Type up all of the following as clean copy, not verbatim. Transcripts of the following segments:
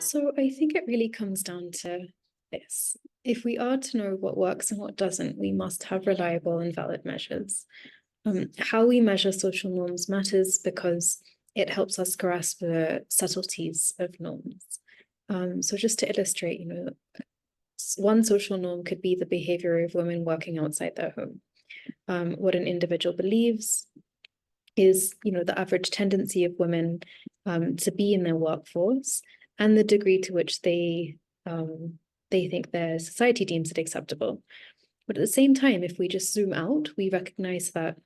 So I think it really comes down to this. If we are to know what works and what doesn't, we must have reliable and valid measures. How we measure social norms matters because it helps us grasp the subtleties of norms. So just to illustrate, one social norm could be the behavior of women working outside their home. What an individual believes is, the average tendency of women to be in their workforce and the degree to which they think their society deems it acceptable. But at the same time, if we just zoom out, we recognize that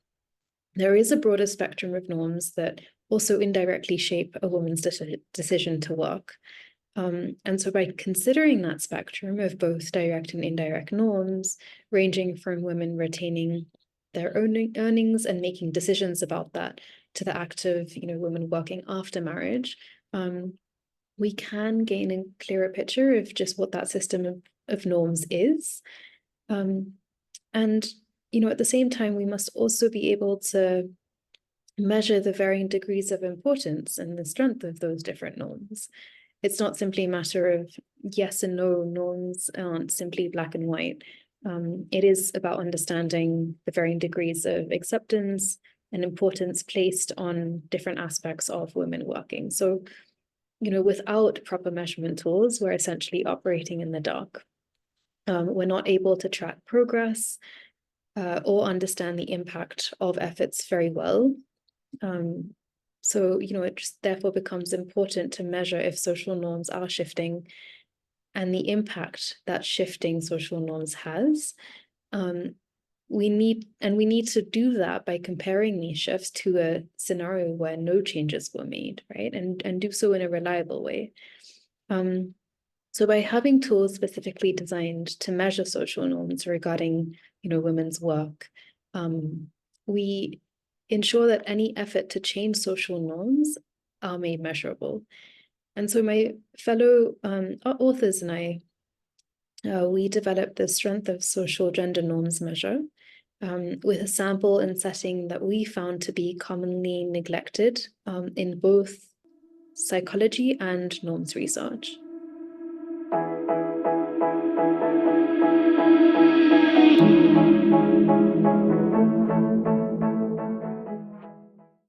there is a broader spectrum of norms that also indirectly shape a woman's decision to work. And so by considering that spectrum of both direct and indirect norms, ranging from women retaining their own earnings and making decisions about that to the act of, women working after marriage, we can gain a clearer picture of just what that system of norms is. And, at the same time, we must also be able to measure the varying degrees of importance and the strength of those different norms. It's not simply a matter of yes and no. Norms aren't simply black and white. It is about understanding the varying degrees of acceptance and importance placed on different aspects of women working. So, without proper measurement tools, we're essentially operating in the dark. We're not able to track progress or understand the impact of efforts very well. So, it just therefore becomes important to measure if social norms are shifting and the impact that shifting social norms has. We need to do that by comparing these shifts to a scenario where no changes were made, right? And do so in a reliable way. So by having tools specifically designed to measure social norms regarding, women's work, we ensure that any effort to change social norms are made measurable. And so my fellow authors and I, we developed the Strength of Social Gender Norms measure with a sample and setting that we found to be commonly neglected in both psychology and norms research.